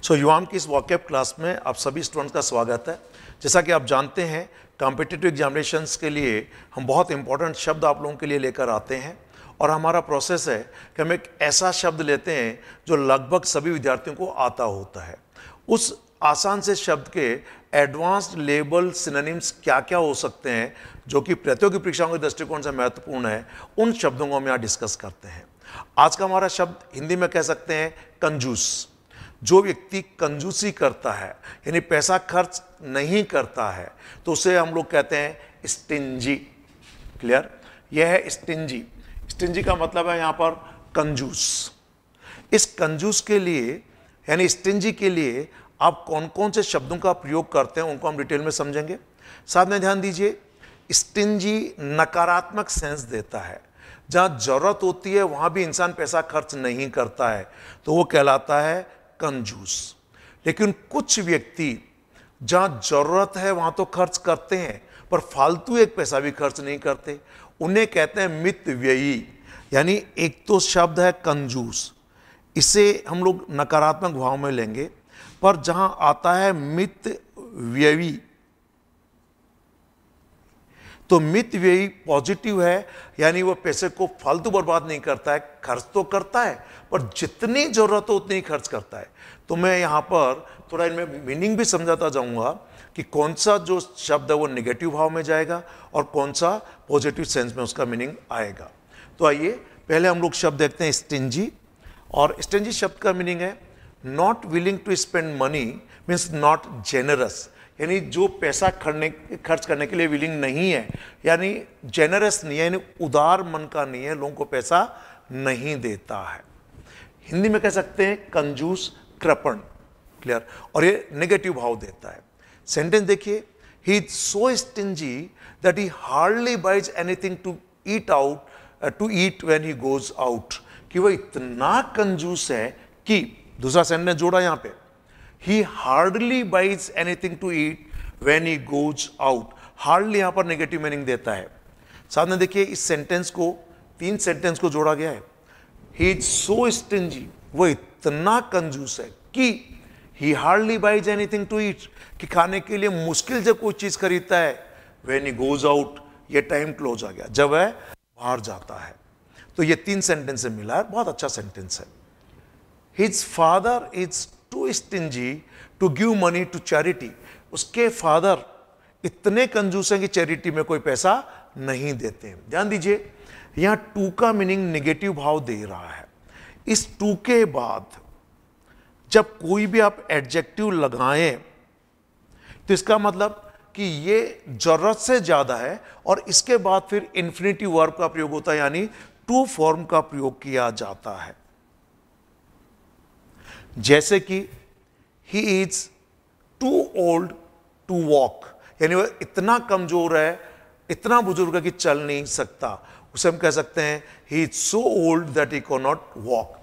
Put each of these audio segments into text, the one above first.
युवाम की इस walk up class में आप सभी स्टूडेंट्स का स्वागत है। जैसा कि आप जानते हैं, कॉम्पिटिटिव एग्जामिनेशंस के लिए हम बहुत इंपॉर्टेंट शब्द आप लोगों के लिए लेकर आते हैं और हमारा प्रोसेस है कि हम एक ऐसा शब्द लेते हैं जो लगभग सभी विद्यार्थियों को आता होता है। उस आसान से शब्द के एडवांस्ड लेबल सिनोनिम्स क्या क्या हो सकते हैं जो कि प्रतियोगी परीक्षाओं के दृष्टिकोण से महत्वपूर्ण है, उन शब्दों को हम यहाँ डिस्कस करते हैं। आज का हमारा शब्द हिंदी में कह सकते हैं कंजूस। जो व्यक्ति कंजूसी करता है यानी पैसा खर्च नहीं करता है तो उसे हम लोग कहते हैं स्टिंजी। क्लियर? यह है स्टिंजी। स्टिंजी का मतलब है यहां पर कंजूस। इस कंजूस के लिए यानी स्टिंजी के लिए आप कौन कौन से शब्दों का प्रयोग करते हैं उनको हम डिटेल में समझेंगे। साथ में ध्यान दीजिए, स्टिंजी नकारात्मक सेंस देता है। जहां जरूरत होती है वहां भी इंसान पैसा खर्च नहीं करता है तो वो कहलाता है कंजूस। लेकिन कुछ व्यक्ति जहां जरूरत है वहां तो खर्च करते हैं पर फालतू एक पैसा भी खर्च नहीं करते, उन्हें कहते हैं मितव्ययी। यानी एक तो शब्द है कंजूस, इसे हम लोग नकारात्मक भाव में लेंगे, पर जहां आता है मितव्ययी तो मितव्ययी पॉजिटिव है, यानी वो पैसे को फालतू बर्बाद नहीं करता है, खर्च तो करता है पर जितनी जरूरत हो उतनी ही खर्च करता है। तो मैं यहां पर थोड़ा इनमें मीनिंग भी समझाता जाऊंगा कि कौन सा जो शब्द है वो नेगेटिव भाव में जाएगा और कौन सा पॉजिटिव सेंस में उसका मीनिंग आएगा। तो आइए पहले हम लोग शब्द देखते हैं स्टिंजी। और स्टिंजी शब्द का मीनिंग है not willing to spend money, means not generous, यानी जो पैसा खर्च करने के लिए विलिंग नहीं है, यानी जेनरस नहीं है, यानी उदार मन का नहीं है, लोगों को पैसा नहीं देता है। हिंदी में कह सकते हैं कंजूस, कृपण। क्लियर? और ये नेगेटिव भाव देता है। सेंटेंस देखिए, he is so stingy that he hardly buys anything to eat when he goes out, कि वह इतना कंजूस है कि, दूसरा सेंटेंस जोड़ा यहां पे, he hardly buys anything to eat when he goes out। hardly यहां पर नेगेटिव मीनिंग देता है। साथ में देखिए इस सेंटेंस को, तीन सेंटेंस को जोड़ा गया है। he is so stingy, वो इतना कंजूस है कि he hardly buys anything to eat, कि खाने के लिए मुश्किल जब कोई चीज खरीदता है, when he goes out, ये टाइम क्लोज आ गया, जब वह बाहर जाता है। तो ये तीन सेंटेंस से मिला है, बहुत अच्छा सेंटेंस है। his father is too stingy to give money to charity। उसके फादर इतने कंजूस हैं कि चैरिटी में कोई पैसा नहीं देते हैं। ध्यान दीजिए, यहां टू का मीनिंग नेगेटिव भाव दे रहा है। इस टू के बाद जब कोई भी आप एडजेक्टिव लगाएं तो इसका मतलब कि ये जरूरत से ज्यादा है, और इसके बाद फिर इंफिनिटिव वर्ब का प्रयोग होता है, यानी टू फॉर्म का प्रयोग किया जाता है। जैसे कि he is too old to walk, यानी वह इतना कमजोर है, इतना बुजुर्ग है कि चल नहीं सकता, उसे हम कह सकते हैं he is so old that he can not walk.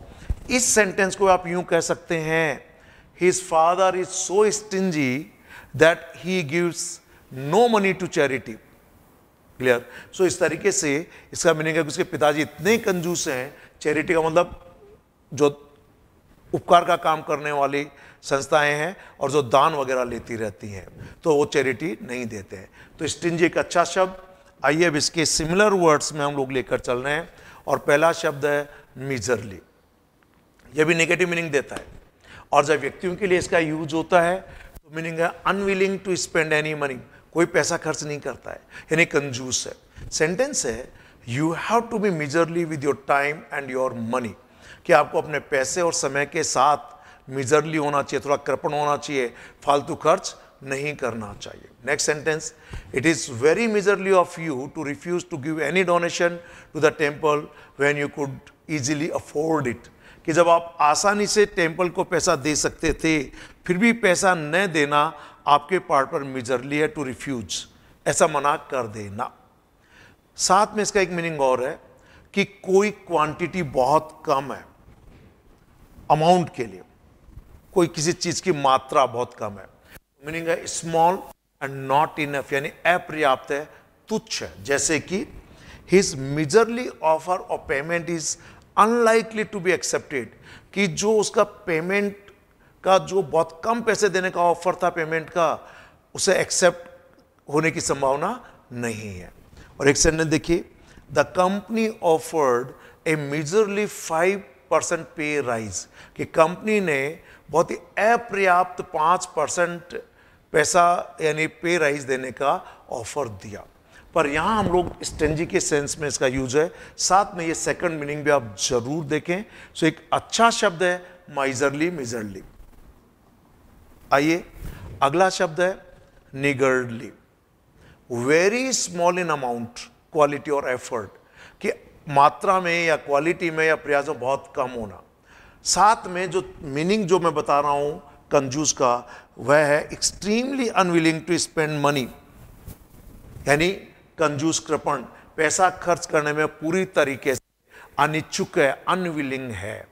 इस सेंटेंस को आप यूं कह सकते हैं, his father is so stingy that he gives no money to charity. Clear? So इस तरीके से इसका मीनिंग है कि उसके पिताजी इतने कंजूस हैं। चैरिटी का मतलब जो उपकार का काम करने वाली संस्थाएं हैं और जो दान वगैरह लेती रहती हैं, तो वो चैरिटी नहीं देते हैं। तो स्टिंजी एक अच्छा शब्द। आइए अब इसके सिमिलर वर्ड्स में हम लोग लेकर चल रहे हैं। और पहला शब्द है मिजरली। यह भी नेगेटिव मीनिंग देता है, और जब व्यक्तियों के लिए इसका यूज होता है तो मीनिंग है unwilling to spend any money, कोई पैसा खर्च नहीं करता है, यानी कंजूस है। सेंटेंस है you have to be miserly with your time and your money, कि आपको अपने पैसे और समय के साथ मिजरली होना चाहिए, थोड़ा कृपण होना चाहिए, फालतू खर्च नहीं करना चाहिए। Next sentence, it is very miserly of you to refuse to give any donation to the temple when you could easily afford it, कि जब आप आसानी से टेम्पल को पैसा दे सकते थे फिर भी पैसा न देना आपके पार्ट पर मिजरली है, टू रिफ्यूज, ऐसा मना कर देना। साथ में इसका एक मीनिंग और है कि कोई क्वांटिटी बहुत कम है, अमाउंट के लिए कोई किसी चीज की मात्रा बहुत कम है, मीनिंग है स्मॉल एंड नॉट इनफ, यानी अपर्याप्त है, तुच्छ है। जैसे कि his miserly offer of payment is unlikely to be accepted, कि जो उसका पेमेंट का जो बहुत कम पैसे देने का ऑफर था पेमेंट का, उसे एक्सेप्ट होने की संभावना नहीं है। और एक सेंटेंस देखिए, the company offered A majorly 5% पे राइज, कि कंपनी ने बहुत ही अपर्याप्त 5% पैसा यानी पे राइज देने का ऑफर दिया। पर यहां हम लोग स्टेंजी के सेंस में इसका यूज है, साथ में ये सेकंड मीनिंग भी आप जरूर देखें। सो एक अच्छा शब्द है माइजरली, मिजरली। आइए अगला शब्द है niggardly, very small in amount, quality और एफर्ट, कि मात्रा में या क्वालिटी में या प्रयास में बहुत कम होना। साथ में जो मीनिंग जो मैं बता रहा हूं कंजूस का, वह है extremely unwilling to spend money, यानी कंजूस कृपण, पैसा खर्च करने में पूरी तरीके से अनिच्छुक है, अनविलिंग है।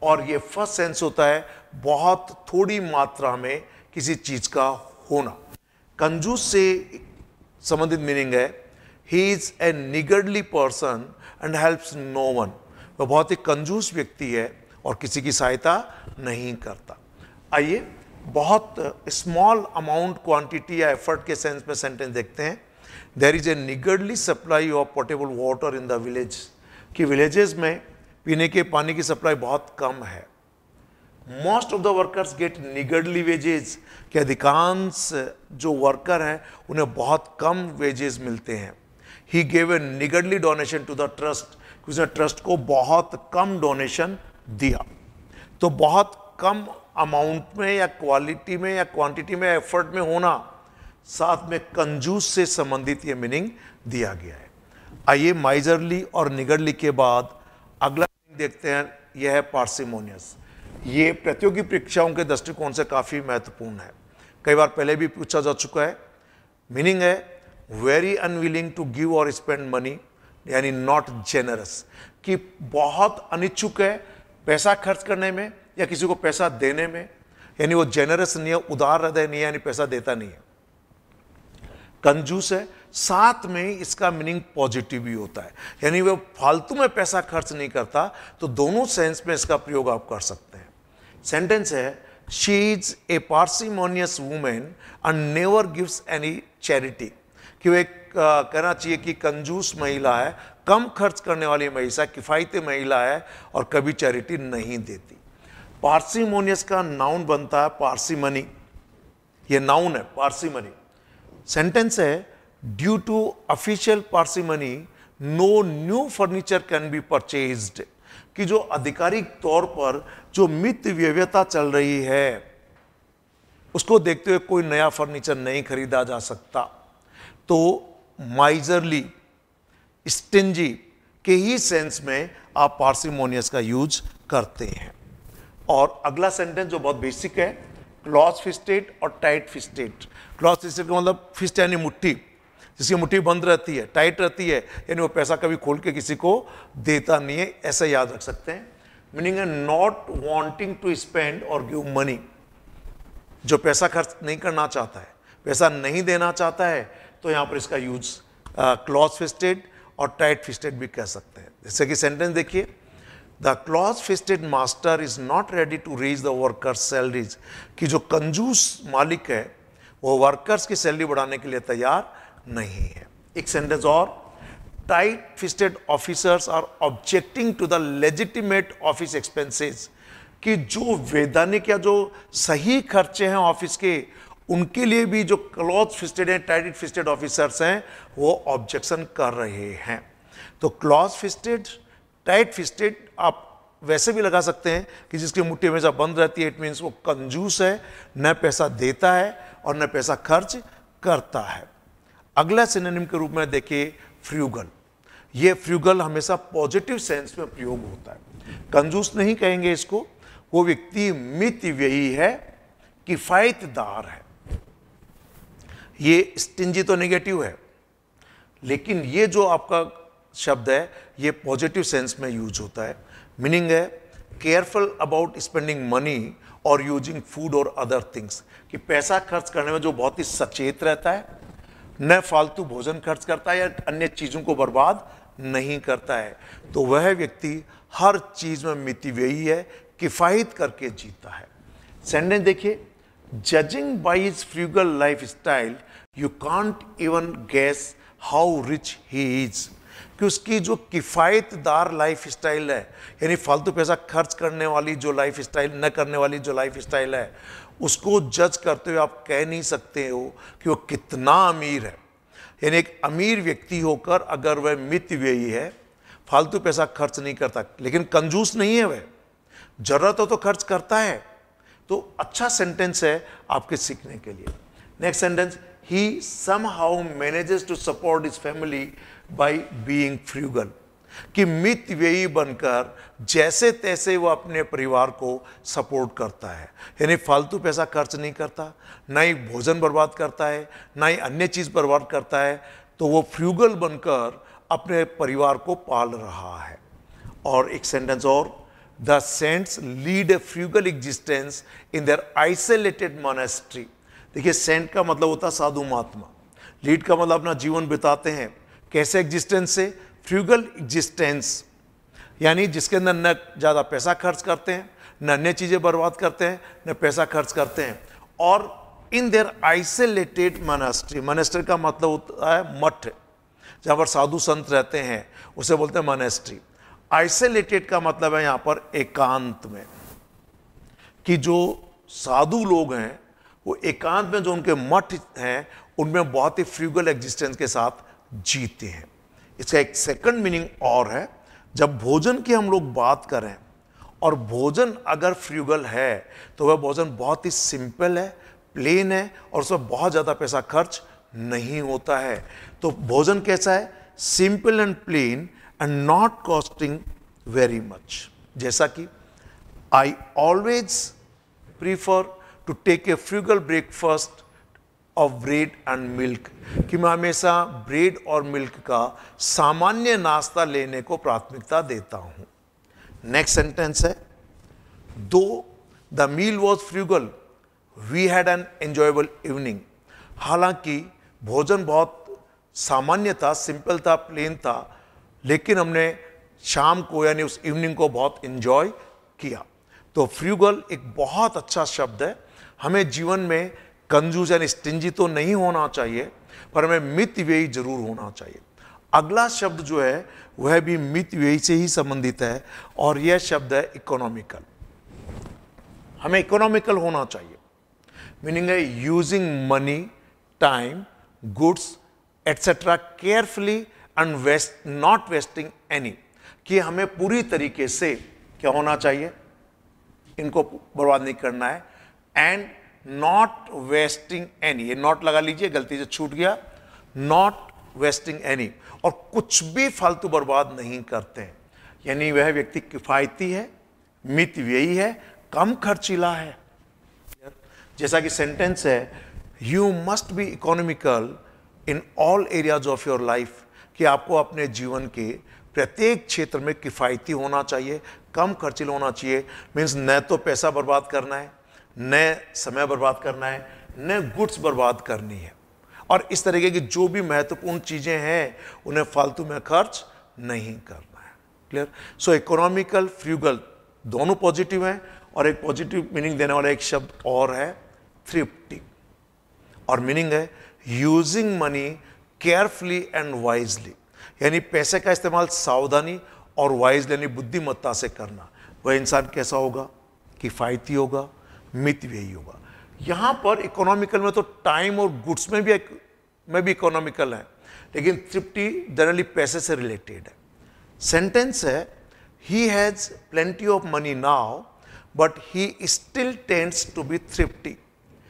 और ये फर्स्ट सेंस होता है बहुत थोड़ी मात्रा में किसी चीज का होना। कंजूस से संबंधित मीनिंग है he is a niggardly person and helps no one, वह बहुत ही कंजूस व्यक्ति है और किसी की सहायता नहीं करता। आइए बहुत स्मॉल अमाउंट, क्वांटिटी या एफर्ट के सेंस में सेंटेंस देखते हैं। There is a niggardly supply of portable water in the village, कि विलेजेस में पीने के पानी की सप्लाई बहुत कम है। Most of the workers get niggardly wages, कि अधिकांश जो वर्कर हैं उन्हें बहुत कम वेजेस मिलते हैं। He gave a niggardly donation to the trust, उसने ट्रस्ट को बहुत कम डोनेशन दिया। तो बहुत कम अमाउंट में या क्वालिटी में या क्वांटिटी में एफर्ट में होना, साथ में कंजूस से संबंधित ये मीनिंग दिया गया है। आइए माइजरली और निगर्डली के बाद अगला देखते हैं, यह है पार्सिमोनियस। ये प्रतियोगी परीक्षाओं के दृष्टिकोण से काफी महत्वपूर्ण है, कई बार पहले भी पूछा जा चुका है। मीनिंग है वेरी अनविलिंग टू गिव और स्पेंड मनी, यानी नॉट जेनरस, कि बहुत अनिच्छुक है पैसा खर्च करने में या किसी को पैसा देने में, यानी वो जेनरस नहीं है, उदार हृदय नहीं है, यानी पैसा देता नहीं है। कंजूस है, साथ में इसका मीनिंग पॉजिटिव भी होता है, यानी वो फालतू में पैसा खर्च नहीं करता। तो दोनों सेंस में इसका प्रयोग आप कर सकते हैं। सेंटेंस है she is a parsimonious women and never gives any charity, कि वो एक कहना चाहिए कि कंजूस महिला है, कम खर्च करने वाली महिला, किफायती महिला है और कभी चैरिटी नहीं देती। पार्सिमोनियस का नाउन बनता है पार्सिमनी, ये नाउन है पार्सिमनी। सेंटेंस है due to official parsimony no new furniture can be purchased, कि जो आधिकारिक तौर पर जो मित व्ययता चल रही है उसको देखते हुए कोई नया फर्नीचर नहीं खरीदा जा सकता। तो माइजरली, स्टिंजी के ही सेंस में आप पार्सिमोनियस का यूज करते हैं। और अगला सेंटेंस जो बहुत बेसिक है, क्लॉज फिस्टेड और टाइट फिस्टेड। क्लॉज फिस्टेड का मतलब फिस्ट यानी मुट्ठी, जिसकी मुट्ठी बंद रहती है, टाइट रहती है, यानी वो पैसा कभी खोल के किसी को देता नहीं है, ऐसा याद रख सकते हैं। मीनिंग है नॉट वांटिंग टू स्पेंड और गिव मनी, जो पैसा खर्च नहीं करना चाहता है, पैसा नहीं देना चाहता है, तो यहां पर इसका यूज क्लॉज फिस्टेड और टाइट फिस्टेड भी कह सकते हैं। जैसे कि सेंटेंस देखिए, the close fisted master is not ready to raise the workers salaries, कि जो कंजूस मालिक है वो वर्कर्स की सैलरी बढ़ाने के लिए तैयार नहीं है। एक सेंटेंस और, tight fisted officers are objecting to the legitimate office expenses, कि जो वैधानिक या जो सही खर्चे हैं ऑफिस के, उनके लिए भी जो क्लॉज फिस्टेड हैं, टाइट फिस्टेड ऑफिसर्स हैं, वो ऑब्जेक्शन कर रहे हैं। तो क्लॉज फिस्टेड, टाइट फिस्टेड आप वैसे भी लगा सकते हैं कि जिसकी मुट्ठी हमेशा बंद रहती है, इट मीन्स वो कंजूस है, न पैसा देता है और न पैसा खर्च करता है। अगला सिनोनिम के रूप में देखिए फ्रूगल। ये फ्रूगल हमेशा पॉजिटिव सेंस में प्रयोग होता है। कंजूस नहीं कहेंगे इसको, वो व्यक्ति मितव्ययी है, किफायतदार है। ये स्टिंजी तो नेगेटिव है, लेकिन ये जो आपका शब्द है ये पॉजिटिव सेंस में यूज होता है। मीनिंग है केयरफुल अबाउट स्पेंडिंग मनी और यूजिंग फूड और अदर थिंग्स, कि पैसा खर्च करने में जो बहुत ही सचेत रहता है, न फालतू भोजन खर्च करता है या अन्य चीजों को बर्बाद नहीं करता है। तो वह व्यक्ति हर चीज में मितव्ययी है, किफायत करके जीता है। सेंटेंस देखिए, judging by his frugal life style you can't even guess how rich he is. कि उसकी जो किफ़ायतदार लाइफ स्टाइल है, यानी फालतू पैसा खर्च करने वाली जो लाइफ स्टाइल, न करने वाली जो लाइफ स्टाइल है, उसको जज करते हुए आप कह नहीं सकते हो कि वो कितना अमीर है। यानी एक अमीर व्यक्ति होकर अगर वह मितव्ययी है, फालतू पैसा खर्च नहीं करता, लेकिन कंजूस नहीं है, वह जरूरत हो तो खर्च करता है, तो अच्छा सेंटेंस है आपके सीखने के लिए। Next sentence, he somehow manages to support his family by being frugal. कि मितव्ययी बनकर जैसे तैसे वो अपने परिवार को सपोर्ट करता है, यानी फालतू पैसा खर्च नहीं करता, ना ही भोजन बर्बाद करता है, ना ही अन्य चीज बर्बाद करता है, तो वो फ्रूगल बनकर अपने परिवार को पाल रहा है। और एक सेंटेंस और, the saints lead A frugal existence in their isolated monastery. देखिए, सेंट का मतलब होता है साधु महात्मा, लीड का मतलब अपना जीवन बिताते हैं कैसे एग्जिस्टेंस से, फ्रूगल एग्जिस्टेंस, यानी जिसके अंदर न ज़्यादा पैसा खर्च करते हैं, न अन्य चीज़ें बर्बाद करते हैं, न पैसा खर्च करते हैं। और in their isolated monastery, monastery का मतलब होता है मठ, जहाँ पर साधु संत रहते हैं उसे बोलते हैं मोनेस्ट्री। आइसोलेटेड का मतलब है यहाँ पर एकांत में, कि जो साधु लोग हैं वो एकांत में जो उनके मठ हैं उनमें बहुत ही फ्रूगल एग्जिस्टेंस के साथ जीते हैं। इसका एक सेकंड मीनिंग और है, जब भोजन की हम लोग बात करें और भोजन अगर फ्रूगल है तो वह भोजन बहुत ही सिंपल है, प्लेन है, और उसमें बहुत ज़्यादा पैसा खर्च नहीं होता है। तो भोजन कैसा है, simple and plain and not costing very much. जैसा कि I always prefer to take a frugal breakfast of bread and milk, कि मैं हमेशा ब्रेड और मिल्क का सामान्य नाश्ता लेने को प्राथमिकता देता हूं। नेक्स्ट सेंटेंस है, though the meal was frugal we had an enjoyable evening. हालांकि भोजन बहुत सामान्य था, सिंपल था, प्लेन था, लेकिन हमने शाम को यानी उस इवनिंग को बहुत एंजॉय किया। तो फ्रूगल एक बहुत अच्छा शब्द है। हमें जीवन में कंजूस यानी स्टिंजी तो नहीं होना चाहिए, पर हमें मितव्ययी जरूर होना चाहिए। अगला शब्द जो है वह भी मितव्ययी से ही संबंधित है, और यह शब्द है इकोनॉमिकल। हमें इकोनॉमिकल होना चाहिए, मीनिंग है using money, time, goods etcetera carefully and not wasting any. कि हमें पूरी तरीके से क्या होना चाहिए, इनको बर्बाद नहीं करना है, एंड नॉट वेस्टिंग एनी, ये नॉट लगा लीजिए, गलती से छूट गया, नॉट वेस्टिंग एनी, और कुछ भी फालतू बर्बाद नहीं करते हैं। यानी वह व्यक्ति किफायती है, मितव्ययी है, कम खर्चीला है। जैसा कि सेंटेंस है, you must be economical in all areas of your life, कि आपको अपने जीवन के प्रत्येक क्षेत्र में किफायती होना चाहिए, कम खर्चीला होना चाहिए। मीन्स न तो पैसा बर्बाद करना है, न समय बर्बाद करना है, न गुड्स बर्बाद करनी है, और इस तरीके की जो भी महत्वपूर्ण चीज़ें हैं उन्हें फालतू में खर्च नहीं करना है। क्लियर? सो इकोनॉमिकल, फ्रूगल दोनों पॉजिटिव हैं, और एक पॉजिटिव मीनिंग देने वाला एक शब्द और है थ्रिफ्टी, और मीनिंग है using money carefully and wisely, यानी पैसे का इस्तेमाल सावधानी और वाइज यानी बुद्धिमत्ता से करना। वह इंसान कैसा होगा, किफायती होगा, मितव्ययी होगा। यहां पर इकोनॉमिकल में तो टाइम और गुड्स में भी इकोनॉमिकल है, लेकिन थ्रिफ्टी जनरली पैसे से रिलेटेड है। सेंटेंस है, he has plenty of money now but he still tends to be thrifty,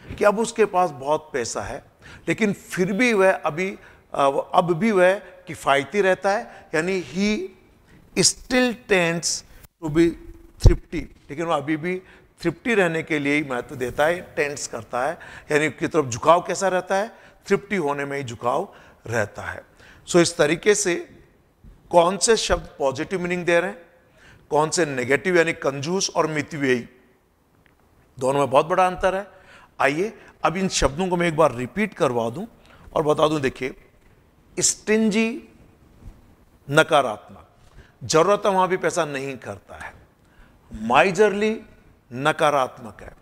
कि अब उसके पास बहुत पैसा है लेकिन फिर भी वह अब भी वह किफायती रहता है, यानी he still tends to be thrifty, लेकिन वह अभी भी थ्रिफ्टी रहने के लिए ही महत्व देता है, टेंड्स करता है, यानी की तरफ झुकाव कैसा रहता है, थ्रिफ्टी होने में ही झुकाव रहता है। सो इस तरीके से कौन से शब्द पॉजिटिव मीनिंग दे रहे हैं, कौन से नेगेटिव यानी कंजूस और मितव्ययी, दोनों में बहुत बड़ा अंतर है। आइए अब इन शब्दों को मैं एक बार रिपीट करवा दूं और बता दूं। देखिए, स्टिंजी नकारात्मक, जरूरत वहां भी पैसा नहीं करता है। माइजरली नकारात्मक है,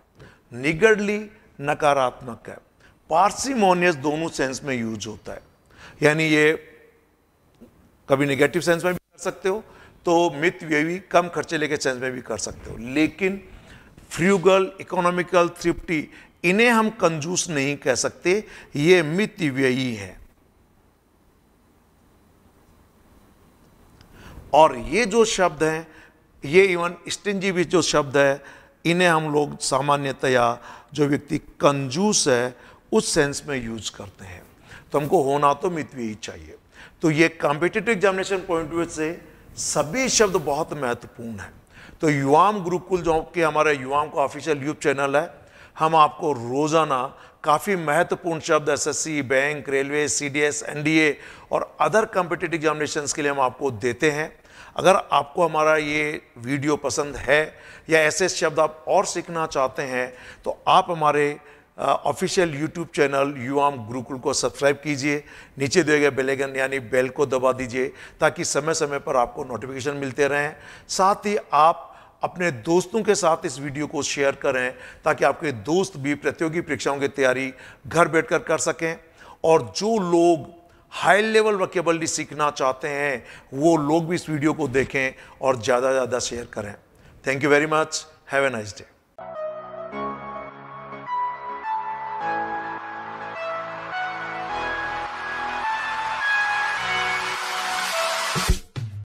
निगर्डली नकारात्मक है। पार्सिमोनियस दोनों सेंस में यूज होता है, यानी ये कभी नेगेटिव सेंस में भी कर सकते हो, तो मितव्ययी कम खर्चे लेके सेंस में भी कर सकते हो। लेकिन फ्रूगल, इकोनॉमिकल, थ्रिफ्टी, इन्हें हम कंजूस नहीं कह सकते, ये मितव्ययी है। और ये जो शब्द हैं, ये इवन स्टिंजी भी जो शब्द है, इन्हें हम लोग सामान्यतया जो व्यक्ति कंजूस है उस सेंस में यूज करते हैं। तो हमको होना तो मितव्ययी चाहिए। तो ये competitive examination point of view से सभी शब्द बहुत महत्वपूर्ण हैं। तो युवाम गुरुकुल जो कि हमारा युवाम का ऑफिशियल यूट्यूब चैनल है, हम आपको रोजाना काफ़ी महत्वपूर्ण शब्द SSC, bank, railway, CDS, NDA और अदर कॉम्पिटिटिव एग्जामिनेशंस के लिए हम आपको देते हैं। अगर आपको हमारा ये वीडियो पसंद है या ऐसे शब्द आप और सीखना चाहते हैं, तो आप हमारे ऑफिशियल यूट्यूब चैनल युवाम गुरुकुल को सब्सक्राइब कीजिए, नीचे दिए गए बेल आइकन यानी बेल को दबा दीजिए, ताकि समय समय पर आपको नोटिफिकेशन मिलते रहें। साथ ही आप अपने दोस्तों के साथ इस वीडियो को शेयर करें, ताकि आपके दोस्त भी प्रतियोगी परीक्षाओं की तैयारी घर बैठकर कर सकें। और जो लोग हाई लेवल वोकैबुलरी सीखना चाहते हैं, वो लोग भी इस वीडियो को देखें और ज़्यादा से ज़्यादा शेयर करें। Thank you very much. Have a nice day.